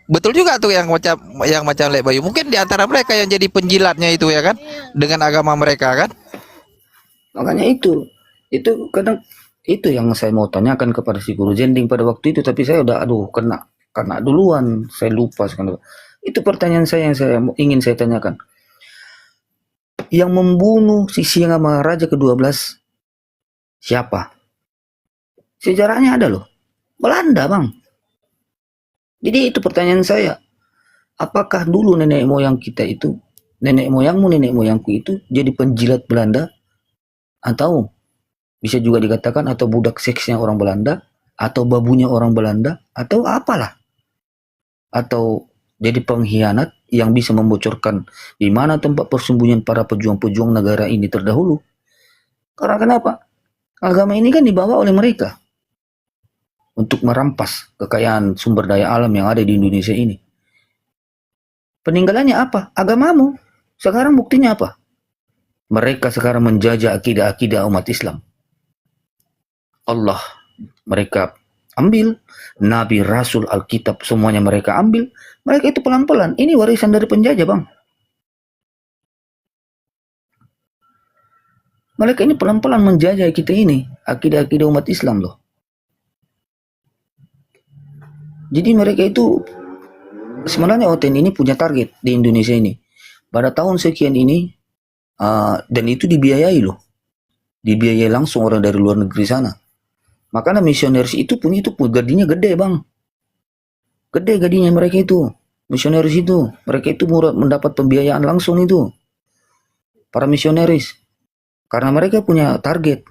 Betul juga tuh yang macam Lek Bayu. Mungkin di antara mereka yang jadi penjilatnya itu ya kan, dengan agama mereka kan? Makanya itu kadang itu yang saya mau tanyakan kepada si guru Jending pada waktu itu, tapi saya udah kena duluan, saya lupa sekarang. Itu pertanyaan saya yang ingin saya tanyakan. Yang membunuh si Singamangaraja ke-12 siapa? Sejarahnya ada loh. Belanda, Bang. Jadi itu pertanyaan saya. Apakah dulu nenek moyang kita itu, nenek moyangku itu jadi penjilat Belanda? Atau bisa juga dikatakan atau budak seksnya orang Belanda, atau babunya orang Belanda, atau apalah. Atau jadi pengkhianat yang bisa membocorkan di mana tempat persembunyian para pejuang-pejuang negara ini terdahulu. Karena kenapa? Agama ini kan dibawa oleh mereka untuk merampas kekayaan sumber daya alam yang ada di Indonesia ini. Peninggalannya apa? Agamamu. Sekarang buktinya apa? Mereka sekarang menjajah akidah-akidah umat Islam. Allah mereka ambil, Nabi, Rasul, Alkitab, semuanya mereka ambil. Mereka itu pelan-pelan. Ini warisan dari penjajah, Bang. Mereka ini pelan-pelan menjajah kita ini, akidah-akidah umat Islam loh. Jadi mereka itu sebenarnya OTN ini punya target di Indonesia ini. Pada tahun sekian ini, dan itu dibiayai loh. Dibiayai langsung orang dari luar negeri sana. Makanya misionaris itu pun gajinya gede, Bang. Gede gajinya mereka itu. Misionaris itu. Mereka itu mendapat pembiayaan langsung itu. Para misionaris. Karena mereka punya target.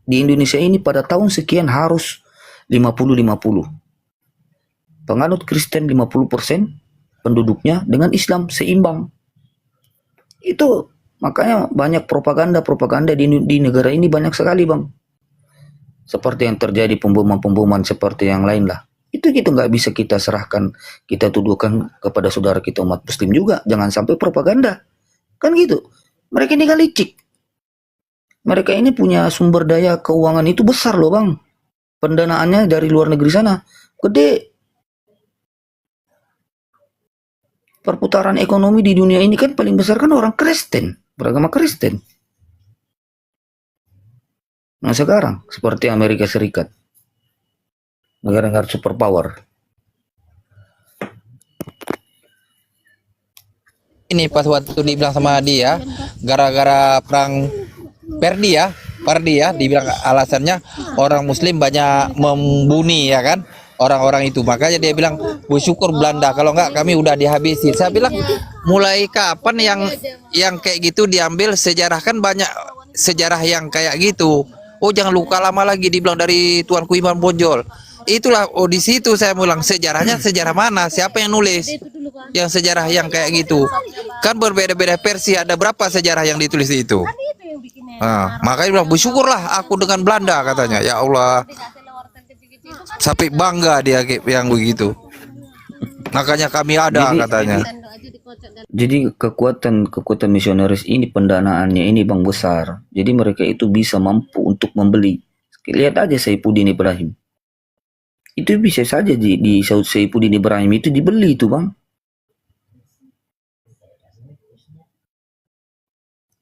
Di Indonesia ini pada tahun sekian harus 50-50. Penganut Kristen 50% penduduknya dengan Islam seimbang. Itu makanya banyak propaganda di negara ini banyak sekali, Bang. Seperti yang terjadi pemboman-pemboman seperti yang lain lah. Itu gitu nggak bisa kita serahkan, kita tuduhkan kepada saudara kita umat muslim juga. Jangan sampai propaganda. Kan gitu. Mereka ini kan licik. Mereka ini punya sumber daya keuangan itu besar loh bang. Pendanaannya dari luar negeri sana. Gede. Perputaran ekonomi di dunia ini kan paling besar kan orang Kristen. Beragama Kristen. Nah sekarang seperti Amerika Serikat. Negara-negara superpower. Ini pas waktu dibilang sama dia, gara-gara perang Perdi ya, dibilang alasannya orang Muslim banyak membunuh ya kan, orang-orang itu. Makanya dia bilang bersyukur Belanda, kalau enggak kami udah dihabisi. Saya bilang mulai kapan yang kayak gitu diambil sejarah, kan banyak sejarah yang kayak gitu. Oh jangan luka lama lagi, dibilang dari Tuanku Iman Bonjol. Itulah, oh di situ saya bilang sejarahnya sejarah mana, siapa yang nulis yang sejarah yang kayak gitu, kan berbeda-beda versi, ada berapa sejarah yang ditulis itu. Makanya bilang bersyukurlah aku dengan Belanda katanya, ya Allah, sampai bangga dia yang begitu, makanya kami ada katanya. Jadi kekuatan misionaris ini pendanaannya ini bang besar. Jadi mereka itu bisa mampu untuk membeli. Lihat aja Saifuddin Ibrahim. Itu bisa saja di Saifuddin Ibrahim itu dibeli itu bang.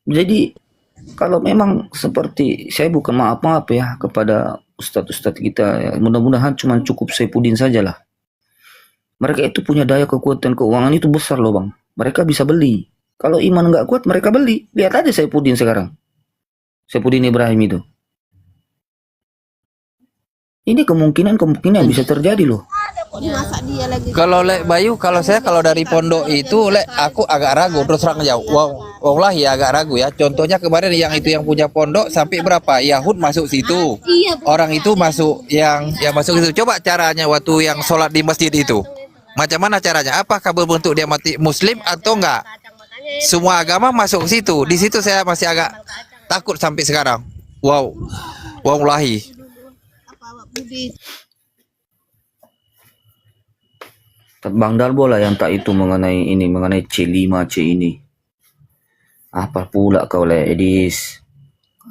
Jadi kalau memang seperti, saya bukan maaf ya kepada ustadz-ustadz kita ya, mudah-mudahan cuma cukup Saifuddin sajalah. Mereka itu punya daya kekuatan keuangan itu besar loh bang. Mereka bisa beli. Kalau iman nggak kuat mereka beli. Lihat aja Saifuddin sekarang. Saifuddin Ibrahim itu. Ini kemungkinan bisa terjadi loh. Kalau Lek Bayu, kalau dari pondok itu aku agak ragu terus terang aja. Wallahi agak ragu ya. Contohnya kemarin yang punya pondok sampai berapa? Yahud masuk situ. Orang itu masuk yang masuk situ. Coba caranya waktu yang sholat di masjid itu. Macam mana caranya? Apakah berbentuk dia mati muslim atau enggak? Semua agama masuk ke situ. Di situ saya masih agak takut sampai sekarang. Wallahi. Bang Dalbo lah yang tak itu mengenai C5C ini. Apa pula kau le Edis?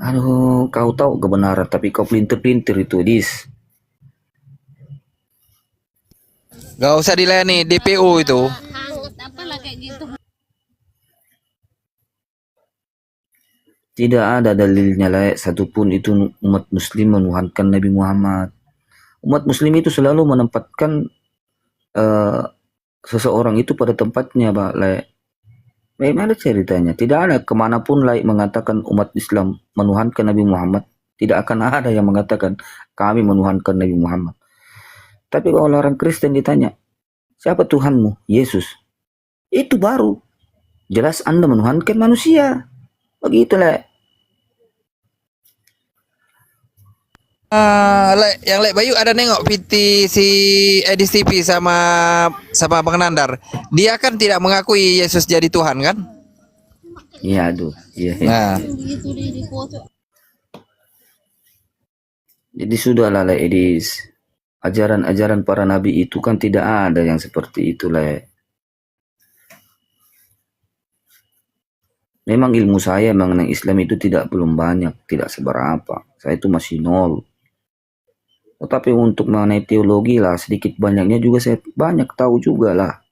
Aduh, kau tahu kebenaran tapi kau pelintir-pelintir itu Edis. Gak usah dilayani DPO itu. Tidak ada dalilnya lah satupun itu umat muslim menuhankan Nabi Muhammad. Umat muslim itu selalu menempatkan seseorang itu pada tempatnya Pak Le. Bagaimana ceritanya? Tidak ada kemanapun laik mengatakan umat Islam menuhankan Nabi Muhammad. Tidak akan ada yang mengatakan kami menuhankan Nabi Muhammad. Tapi kalau orang Kristen ditanya, siapa Tuhanmu? Yesus. Itu baru jelas Anda menuhankan manusia. Begitulah. Yang Lek Bayu ada nengok PT si Edis TV sama Bang Nandar. Dia kan tidak mengakui Yesus jadi Tuhan kan? Iya, aduh. Iya. Nah, jadi sudahlah Le Edis. Ajaran-ajaran para nabi itu kan tidak ada yang seperti itu Le. Memang ilmu saya mengenai Islam itu belum banyak, tidak seberapa. Saya itu masih nol. Tetapi untuk mengenai teologi lah, sedikit banyaknya juga saya banyak tahu juga lah.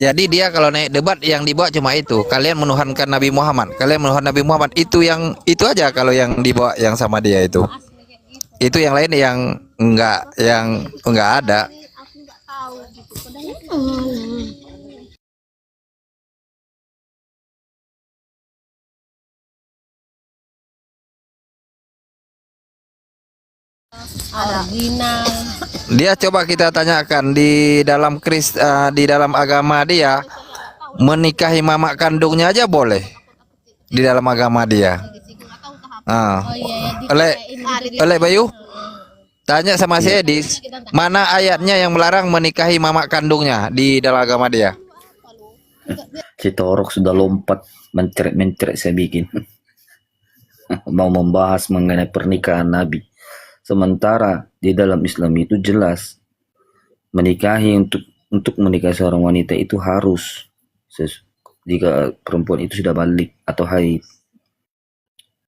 jadi dia kalau naik debat yang dibawa cuma itu. Kalian menuhankan Nabi Muhammad. Kalian menuhankan Nabi Muhammad. Itu aja kalau yang dibawa yang sama dia itu. Itu yang lain yang enggak ada. Dia coba kita tanyakan di dalam agama dia menikahi mama kandungnya aja boleh di dalam agama dia. Oleh Bayu, Tanya sama si Edis, mana ayatnya yang melarang menikahi mama kandungnya di dalam agama dia? Si Torok sudah lompat mencret-mencret saya bikin. Mau membahas mengenai pernikahan Nabi. Sementara di dalam Islam itu jelas menikahi untuk menikahi seorang wanita itu harus jika perempuan itu sudah balik atau haid.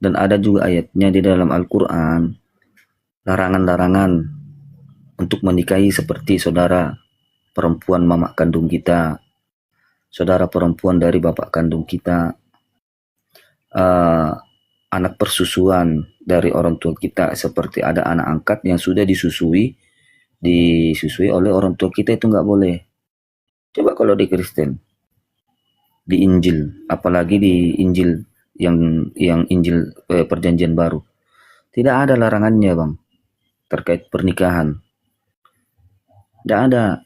Dan ada juga ayatnya di dalam Al-Quran larangan-larangan untuk menikahi seperti saudara perempuan mama kandung kita, saudara perempuan dari bapak kandung kita, anak persusuan dari orang tua kita, seperti ada anak angkat yang sudah disusui oleh orang tua kita, itu nggak boleh. Coba kalau di Kristen, di Injil, apalagi di Injil yang Injil Perjanjian Baru, tidak ada larangannya bang terkait pernikahan, tidak ada.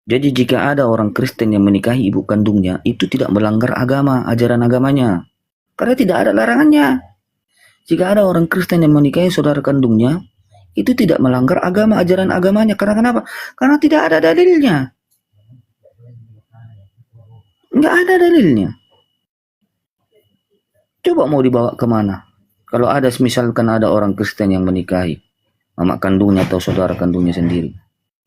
Jadi jika ada orang Kristen yang menikahi ibu kandungnya, itu tidak melanggar agama, ajaran agamanya, karena tidak ada larangannya. Jika ada orang Kristen yang menikahi saudara kandungnya, itu tidak melanggar agama, ajaran agamanya. Karena kenapa? Karena tidak ada dalilnya. Nggak ada dalilnya. Coba mau dibawa kemana? Kalau ada, misalkan ada orang Kristen yang menikahi mama kandungnya atau saudara kandungnya sendiri,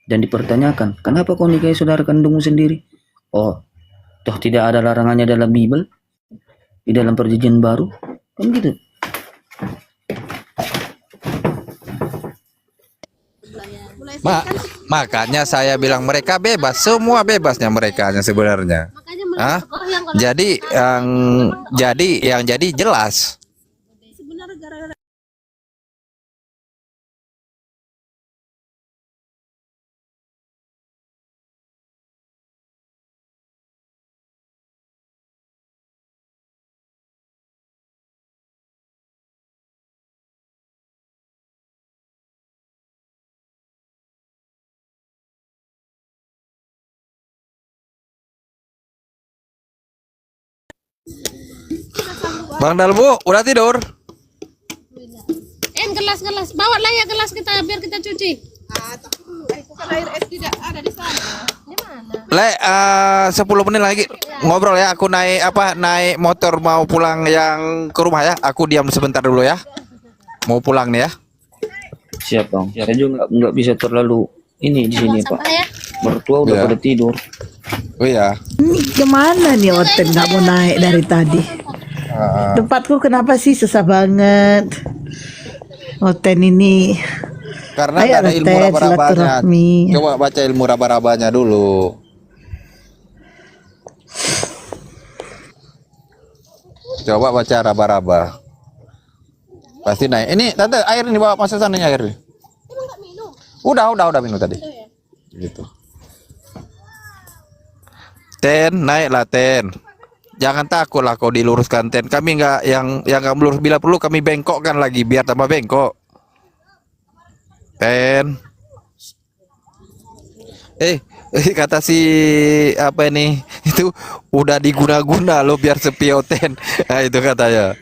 dan dipertanyakan, kenapa kau nikahi saudara kandungmu sendiri? Oh, toh tidak ada larangannya dalam Bible, di dalam Perjanjian Baru, kan gitu. Makanya saya bilang mereka bebas, semua bebasnya mereka sebenarnya. Makanya Hah? sekolah yang Jadi jelas. sebenarnya gara-gara Bang Dalbu udah tidur? gelas-gelas, bawa lah ya gelas kita biar kita cuci. Air es tidak ada di sana. Di mana? Le, 10 menit lagi ngobrol ya. Aku naik motor mau pulang yang ke rumah ya. Aku diam sebentar dulu ya. Mau pulang nih ya. Siap bang. Saya juga nggak bisa terlalu ini di sini pak. Ya. Mertua udah Iya. pada tidur. Oh iya. Ini kemana nih Oten nggak mau naik dari tadi? Tempatku kenapa sih susah banget? Oten ini. Karena Ayo, nggak ada ilmu Ted, raba-rabanya. silaturahmi. Coba baca ilmu raba-rabanya dulu. Coba baca raba-raba. Pasti naik. Ini tante air ini bawa masuk sana air nih. Udah minum tadi. Gitu. Ten, naiklah Ten. Jangan takut lah kau diluruskan Ten. Kami nggak yang nggak melurus, bila perlu kami bengkokkan lagi biar tambah bengkok. Ten. Kata si apa ini itu udah diguna-guna lo biar sepi Ten. Nah, itu katanya.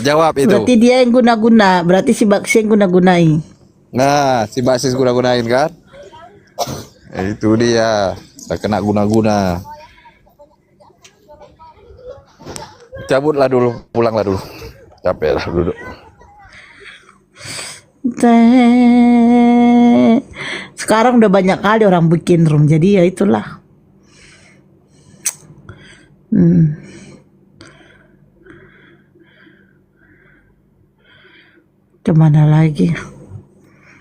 Jawab itu. Berarti dia yang guna-guna. Berarti si Baksi yang guna-gunai. Nah, si basis guna-gunain kan? Itu dia. Udah kena guna-guna. Cabutlah dulu, pulanglah dulu. Capek lah duduk. Sekarang udah banyak kali orang bikin room. Jadi ya itulah. Kemana lagi?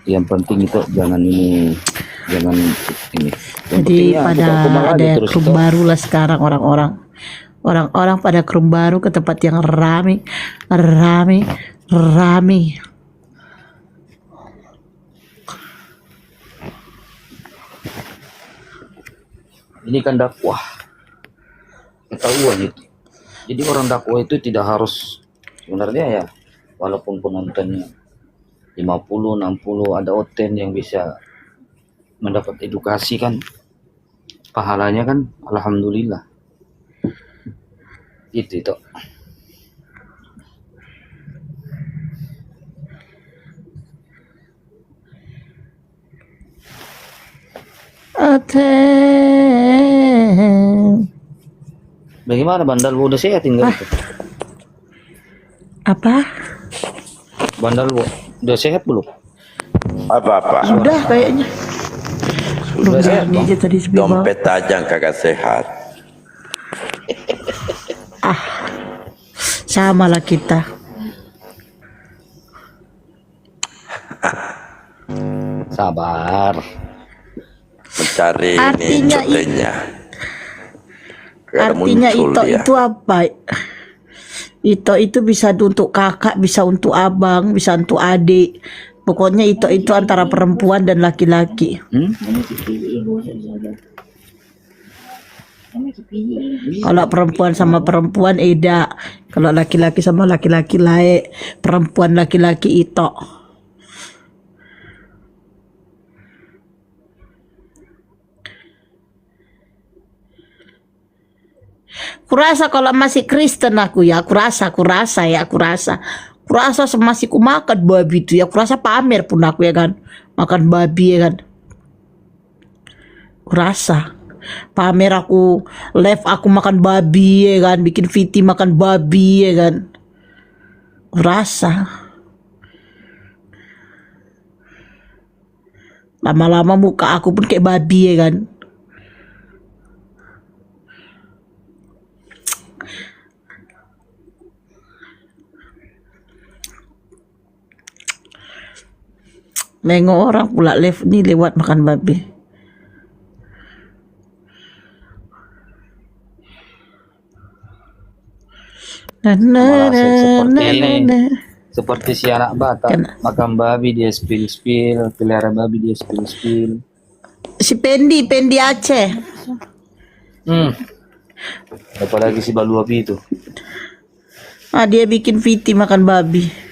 Yang penting itu jangan ini. Yang Jadi penting ya, pada kita kembali ada terus krum toh. baru lah sekarang orang-orang pada krum baru ke tempat yang rame. Ini kan dakwah. Ketahuan itu. Jadi orang dakwah itu tidak harus sebenarnya ya, walaupun penontonnya 50, 60, ada Oten yang bisa mendapat edukasi kan, pahalanya kan alhamdulillah. Itu. Noten. Bagaimana Bang Dalbo udah sehat tinggal itu? Apa? Bang Dalbo udah sehat belum? Apa-apa? Sudah kayaknya. Sudah sehat Ini Bang. aja tadi sebelah. Dompet aja yang kagak sehat. Sama lah kita. Sabar. Mencari Artinya ini cutenya. Kagak Artinya muncul itu dia. itu apa? Itu bisa untuk kakak, bisa untuk abang, bisa untuk adik. Pokoknya itu antara perempuan dan laki-laki. Kalau perempuan sama perempuan Eda, kalau laki-laki sama laki-laki lae, perempuan laki-laki itu. Kurasa kalau masih Kristen aku ya, kurasa masih ku makan babi itu ya, kurasa pamer pun aku ya kan, makan babi ya kan, kurasa pamer aku, live aku makan babi ya kan, bikin VT makan babi ya kan, kurasa lama-lama muka aku pun kayak babi ya kan. Nengok orang pula live ni lewat makan babi. Seperti si anak Batak makan babi dia spill, pelihara babi dia spill. Si Pendi Aceh. Apalagi si Baluapi itu. Dia bikin VT makan babi.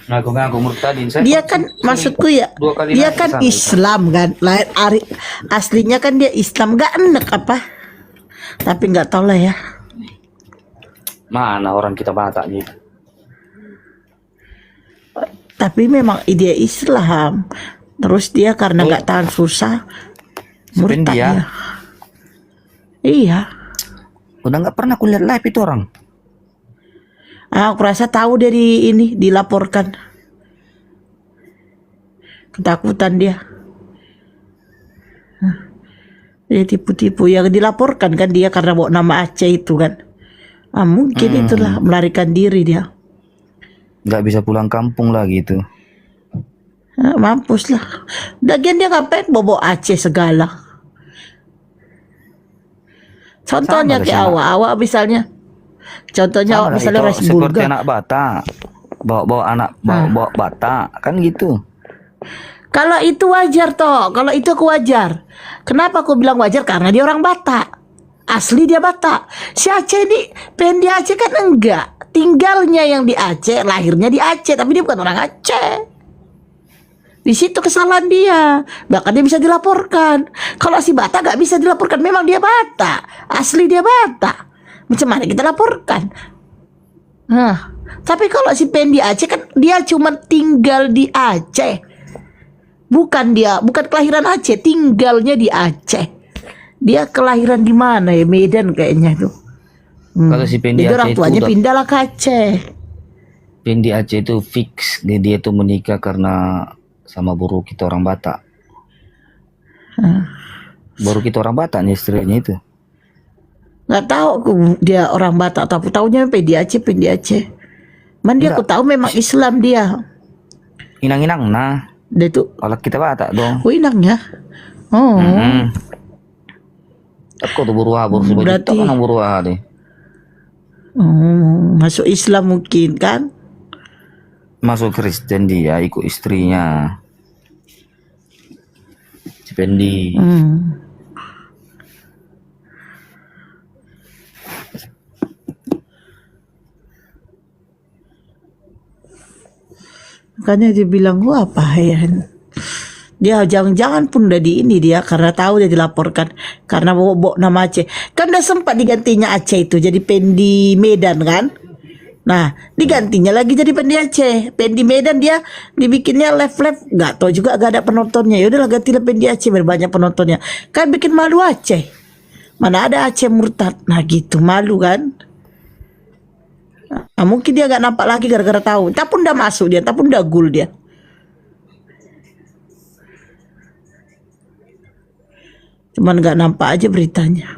Ngaku-ngaku murtadin saya. Dia kan maksudku ya, dia kan Islam kan, aslinya kan dia Islam, gak enak apa, tapi nggak tahu lah ya. Mana orang kita Bataknya. Tapi memang dia Islam, terus dia karena nggak tahan susah murtad dia. ya. Iya. Udah nggak pernah kulihat live itu orang. Aku rasa tahu dari ini dilaporkan, ketakutan dia. Dia tipu-tipu ya, dilaporkan kan dia karena bawa nama Aceh itu kan. Mungkin itulah melarikan diri dia. Nggak bisa pulang kampung lagi itu. Mampus lah. Lagian dia ngapain bawa Aceh segala. Contohnya Sama kayak awak misalnya. Contohnya awak misalnya itu, Ras seperti Bulga. anak Batak. Bawa anak bawa Batak kan gitu. Kalau itu wajar toh, kalau itu aku wajar. Kenapa aku bilang wajar? Karena dia orang Batak. Asli dia Batak. Si Aceh ini, Pendi Aceh kan enggak. Tinggalnya yang di Aceh, lahirnya di Aceh, tapi dia bukan orang Aceh. Di situ kesalahan dia. Bahkan dia bisa dilaporkan. Kalau si Batak gak bisa dilaporkan, memang dia Batak. Asli dia Batak. Macam mana kita laporkan? Tapi kalau si Pendi Aceh kan dia cuma tinggal di Aceh. Bukan kelahiran Aceh, tinggalnya di Aceh. Dia kelahiran di mana ya? Medan kayaknya tuh. Kalau si Pendi Jadi Aceh orang itu tuanya pindahlah ke Aceh. Pendi Aceh itu fix dia tuh menikah karena sama buruh kita orang Batak. Baru kita orang Batak nih istrinya itu. Nggak tahu aku dia orang Batak, tapi tahunya Pendi Aceh. Man dia aku tahu memang Islam dia. Inang-inang nah. Dia tuh Kalau kita Batak dong. inangnya. Oh. Aku tuh buruh Berarti kan buruh deh. Masuk Islam mungkin kan? Masuk Kristen dia ikut istrinya. Si Pendi. Makanya dia bilang, wah apa ya? Dia jangan-jangan pun udah di ini dia karena tahu dia dilaporkan karena bawa nama Aceh. Kan udah sempat digantinya Aceh itu jadi Pendi Medan kan? Nah, digantinya lagi jadi Pendi Aceh. Pendi Medan dia dibikinnya live, nggak tahu juga gak ada penontonnya. Ya udahlah gantilah Pendi Aceh biar banyak penontonnya. Kan bikin malu Aceh. Mana ada Aceh murtad. Nah gitu, malu kan. Nah, mungkin dia gak nampak lagi gara-gara tahu. Tak pun udah masuk dia, tak pun udah gul dia. Cuman gak nampak aja beritanya.